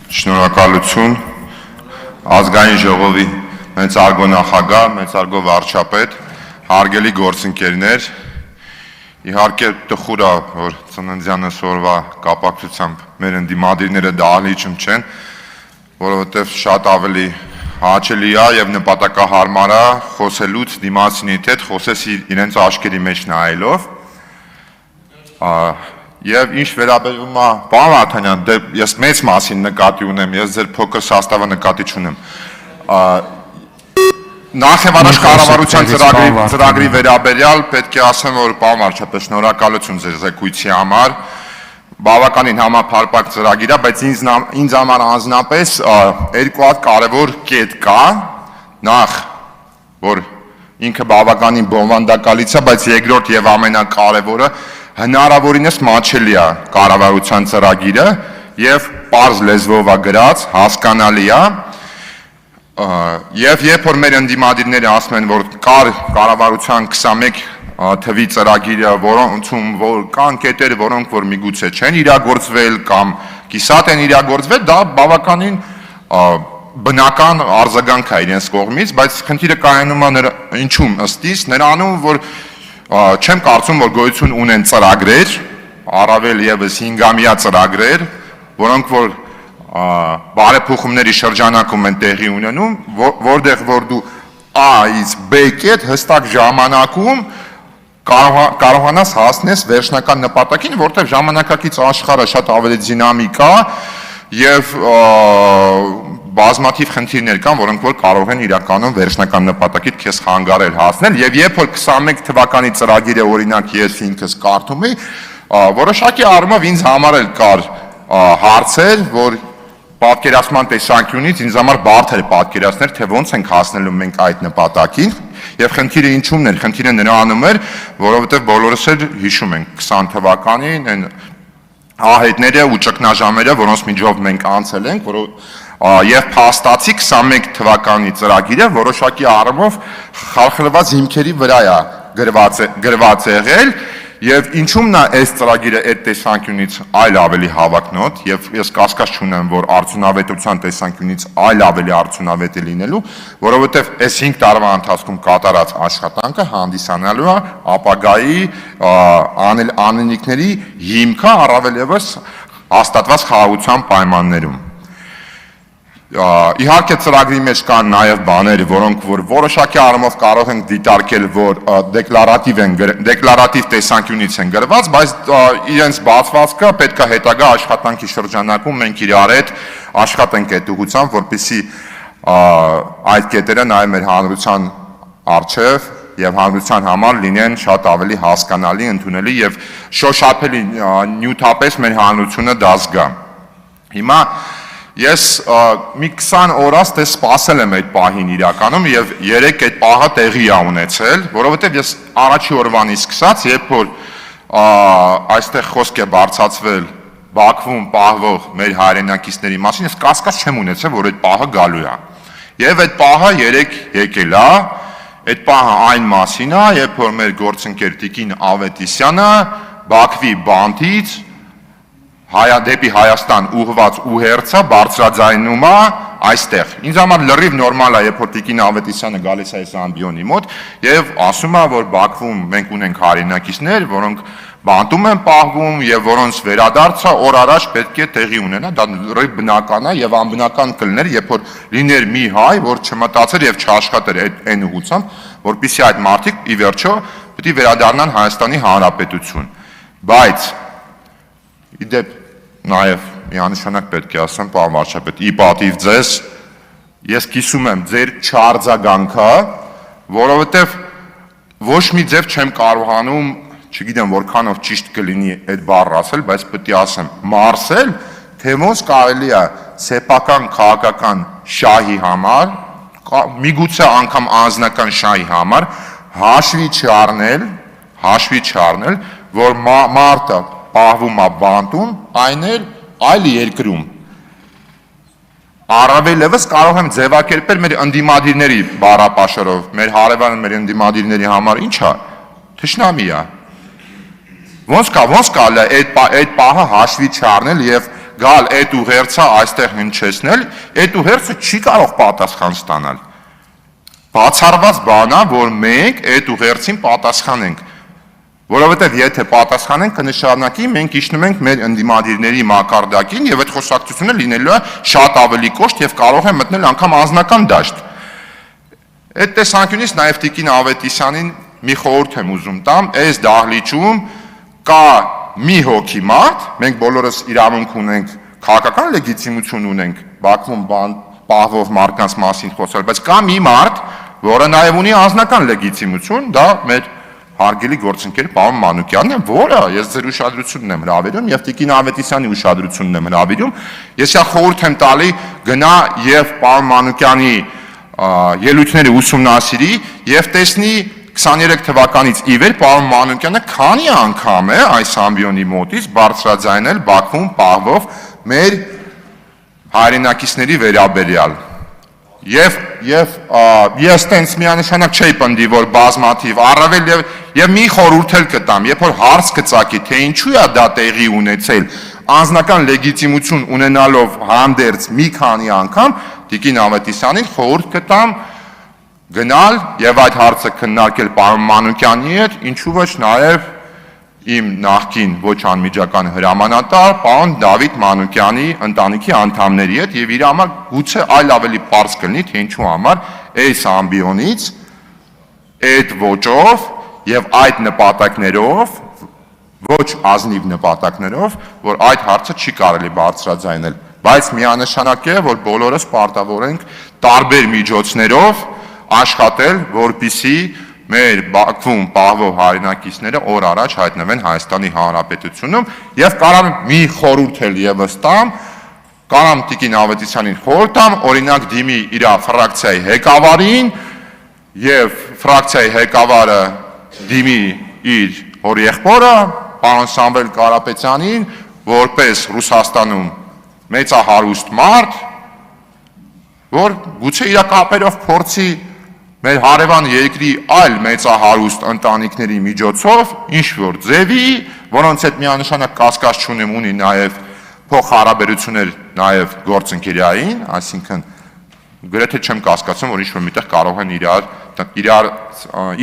Շնորհակալություն ազգային ժողովի մեծարգո նախագահ, մեծարգո վարչապետ, հարգելի գործընկերներ, իհարկե տխուր է, որ ծննդյանս օրվա կապակցությամբ մեր ընդդիմադիրները դահլիճում չեն, որովհետև շատ ավելի հաճելի է եւ նպատակահարմար է խոսելուց դիմացինի հետ խոսես իրենց աչքերի մեջ նայելով։ Եվ ինչ վերաբերում է պարոն Վարդանյան, ես մեծ մասին նկատի ունեմ, ես ձեր փոքր սաստավը նկատի չունեմ։ Նախևառաջ կառավարության ծրագրի վերաբերյալ պետք է ասեմ, որ պարոն վարչապետ, շնորհակալություն ձեր զեկույցի համար, բավականին համապարփակ ծրագիր է, բայց ինձ համար անձնապես երկու հատ կարևոր կետ կա, նախ, որ ինքը բավականին բովանդակալից է, բայց երկրորդ եւ ամենակարևորը հնարավորինս մատչելի է կառավարության ծրագիրը եւ պարզ լեզվով է գրած, հասկանալի է եւ երբ որ մեր ընդդիմադիրները ասում են, որ կար կառավարության 21 թվի ծրագիրը, որոնցում որ կան կետեր, որոնք որ միգուցե չեն իրագործվել կամ կիսատ են իրագործվել, դա բավականին բնական արձագանք է իրենց կողմից, բայց խնդիրը կայանում է ինչու՞մ ըստիս, նրանում, որ չեմ կարծում, որ գոյություն ունեն ծրագրեր, առավել եւս 5-ամյա ծրագրեր, որոնք որ բարեփոխումների շրջանակում են տեղի ունենում, որտեղ որ դու A-ից B կետ հստակ ժամանակում կարողանաս հասնես վերջնական նպատակին, որտեղ ժամանակակից աշխարհը շատ ավելի դինամիկ է եւ բազմաթիվ խնդիրներ կան, որոնք որ կարող են իրականում վերջնական նպատակից քեզ խանգարել հասնել եւ երբ որ 21 թվականի ծրագիրը օրինակ ես ինքս կարդում էի, որոշակի առումով ինձ համար էլ կար հարցեր, որ պատկերացման տեսանկյունից ինձ համար բարդ էր պատկերացնել, թե ոնց ենք հասնելու մենք այդ նպատակին եւ խնդիրը ինչումն էր, խնդիրը նրանում էր, որովհետեւ բոլորս էլ հիշում ենք 20 թվականին այն ահետները ու ճգնաժամերը, որոնց միջով մենք անցել ենք, եւ փաստացի 21 թվականի ծրագիրը որոշակի առումով խալխլված հիմքերի վրա է գրված եղել եւ ինչումն է այս ծրագիրը այդ տեսանկյունից այլ ավելի հավակնոտ եւ ես կասկած չունեմ, որ արդյունավետության տեսանկյունից այլ ավելի արդյունավետ է լինելու, որովհետեւ այս 5 տարվա ընթացքում կատարած աշխատանքը հանդիսանալու է ապագայի անելիքների հիմքը առավել եւս հաստատված խաղաղության պայմաններում։ Իհարկե ծրագրի մեջ կան նաև բաներ, որոնք որ որոշակի առումով կարող ենք դիտարկել, որ դեկլարատիվ տեսանկյունից են գրված, բայց իրենց բացվածքը պետք է հետագա աշխատանքի շրջանակում մենք իրար հետ աշխատենք այդ ուղղությամբ, որպեսզի այդ կետերը նաև մեր հանրության առջև եւ հանրության համար լինեն շատ ավելի հասկանալի, ընդունելի եւ շոշափելի նյութապես մեր հանրությունը դա զգա։ Հիմա ես մի 20 օրած դե սպասել եմ այդ պահին իրականում եւ 3 այդ պահը տեղի է ունեցել, որովհետեւ ես առաջի օրվանից սկսած, երբ որ այստեղ խոսք է բարձրացվել Բաքվում պահվող մեր հայրենակիցների մասին, ես կասկած չեմ ունեցել, որ այդ պահը գալու է։ Եվ այդ պահը 3 եկել է, այդ պահը այն մասին է, երբ որ մեր գործընկեր Տիկին Ավետիսյանը Բաքվի բանտից դեպի Հայաստան ուղղված ուղերձը բարձրաձայնում է այստեղ։ Ինձ համար լրիվ նորմալ է, երբ որ Տիկին Ավետիսյանը գալիս է այս ամբիոնի մոտ եւ ասում է, որ Բաքվում մենք ունենք հայրենակիցներ, որոնք բանտում են պահվում եւ որոնց վերադարձը օր առաջ պետք է տեղի ունենա, դա լրիվ բնական է եւ անբնական կլիներ, երբ որ լիներ մի հայ, որ չմտածեր եւ չաշխատեր այն ուղղությամբ, որpիսի այդ մարդիկ ի վերջո պետք է վերադառնան Հայաստանի Հանրապետություն։ Բայց իդեպ նաև միանշանակ պետք է ասեմ, պարոն վարչապետ, ի պատիվ ձեզ, ես կիսում եմ ձեր չարձագանքը, որովհետև ոչ մի ձև չեմ կարողանում, չգիտեմ որքանով ճիշտ կլինի այդ բառը ասել, բայց պետք է ասեմ, մարսել, թե ոնց կարելի է սեփական քաղաքական շահի համար, միգուցե անգամ անձնական շահի համար հաշվի չառնել, որ մարդը պահվում է բանտում, այն էլ այլ երկրում։ Առավել եւս կարող եմ ձևակերպել մեր ընդդիմադիրների բառապաշարով, մեր հարևան մեր ընդդիմադիրների համար ի՞նչ է, թշնամի է։ Ոնց կարելի է այդ պահը հաշվի չառնել եւ գալ այդ ուղերձը այստեղ հնչեցնել, այդ ուղերձը չի կարող պատասխան ստանալ։ Բացառված բան է, որ մենք այդ ուղերձին պատասխանենք, որովհետև եթե պատասխանենք, կնշանակի մենք իջնում ենք մեր ընդդիմադիրների մակարդակին եւ այդ խոսակցությունը լինելու է շատ ավելի կոշտ եւ կարող է մտնել անգամ անձնական դաշտ։ Այդ տեսանկյունից նաեւ Տիկին Ավետիսյանին մի խորհուրդ եմ ուզում տամ, այս դահլիճում կա մի հոգի մարդ, մենք բոլորս իրավունք ունենք, քաղաքական լեգիտիմություն ունենք Բաքվում պահվող մարդկանց մասին խոսալ, բայց կա մի մարդ, որը նաև ունի անձնական լեգիտիմություն, դա մեր հարգելի գործընկեր պարոն Մանուկյանն է, որը ես ձեր ուշադրությունն եմ հրավիրում եւ Տիկին Ավետիսյանի ուշադրությունն եմ հրավիրում, ես յա խորհուրդ եմ տալի գնա եւ պարոն Մանուկյանի ելույթները ուսումնասիրի եւ տեսնի 23 թվականից ի վեր պարոն Մանուկյանը քանի անգամ է այս ամբիոնի մոտից բարձրաձայնել Բաքվում պահվող մեր հայրենակիցների վերաբերյալ։ Ես տենց միանշանակ չէի պնդի, որ բազմաթիվ առավել եւ մի խորհուրդ էլ կտամ, երբ որ հարց կծակի, թե ինչու է դա տեղի ունեցել, անձնական լեգիտիմություն ունենալով հանդերձ մի քանի անգամ, Տիկին Ավետիսյանին խորհուրդ կտամ գնալ եւ այդ հարցը քննարկել պարոն Մանուկյանի հետ, ինչու ոչ նաեւ իմ նախկին ոչ անմիջական հրամանատար պարոն Դավիթ Մանուկյանի ընտանիքի անդամների հետ եւ իր համար գուցե այլ ավելի པարզ կլինի, թե ինչու համար այս ամբիոնից այդ ոճով եւ այդ նպատակներով, ոչ ազնիվ նպատակներով, որ այդ հարցը չի կարելի բարձրաձայնել, բայց միանշանակ է, որ բոլորս պարտավոր ենք տարբեր միջոցներով աշխատել, որպեսզի մեր Բաքվում պահվող հայրենակիցները օր առաջ հայտնվեն Հայաստանի Հանրապետությունում եւ կարամ մի խորհուրդ էլ եւս տամ, կարամ Տիկին Ավետիսյանին խորհուրդ տամ, օրինակ դիմի իր ֆրակցիայի ղեկավարին եւ ֆրակցիայի ղեկավարը դիմի իր հորեղբորը, պարոն Սամվել Կարապետյանին, որպես Ռուսաստանում մեծահարուստ մարդ, որ գուցե իր կապերով փորձի մեր հարևան երկրի այլ մեծահարուստ ընտանիքների միջոցով ինչ-որ ձևի, որոնց հետ միանշանակ կասկած չունեմ ունի նաև փոխհարաբերություններ նաև գործընկերային, այսինքն գրեթե չեմ կասկածում, որ ինչ-որ միտեղ կարող են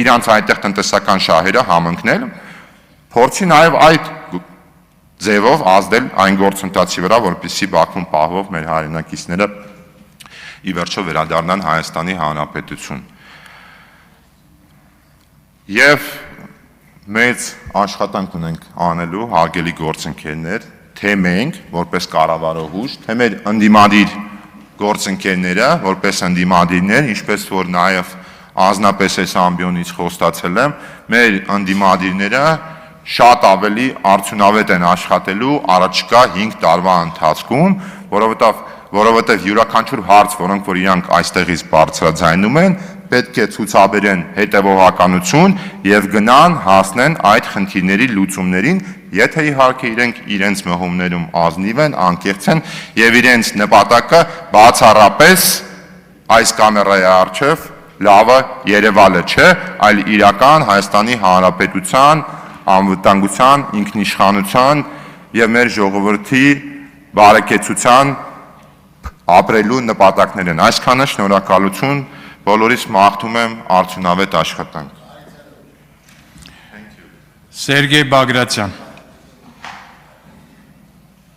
իրանց այնտեղ տնտեսական շահերը համընկնել, փորձի նաև այդ ձևով ազդել այն գործընթացի վրա, որպեսզի Բաքվում պահվող մեր հայրենակիցները ի վերջո վերադառնան Հայաստանի Հանրապետություն։ Եվ մեծ աշխատանք ունենք անելու հարգելի գործընկերներ, թե մենք որպես կառավարող ուժ, թե մեր ընդդիմադիր գործընկերները որպես ընդդիմադիրներ, ինչպես որ նաև անձնապես այս ամբիոնից խոստացել եմ, մեր ընդդիմադիրները շատ ավելի արդյունավետ են աշխատելու առաջիկա 5 տարվա ընթացքում, որովհետև յուրաքանչյուր հարց, որոնք որ իրանք այստեղից բարձրաձայնում են, պետք է ցուցաբերեն հետևողականություն եւ գնան հասնեն այդ խնդիրների լուծումներին, եթե իհարկե իրենց մհումներում ազնիվ են, անկեղծ են եւ իրենց նպատակը բացառապես այս կամերայի առջև լավը Երևանը չէ, այլ իրական Հայաստանի Հանրապետության անվտանգության, ինքնիշխանության եւ մեր ժողովրդի բարեկեցության ապրելու նպատակներ են։ Այսքանը, շնորհակալություն, բոլորիս մաղթում եմ արդյունավետ աշխատանք։ Սերգեյ Բագրատյան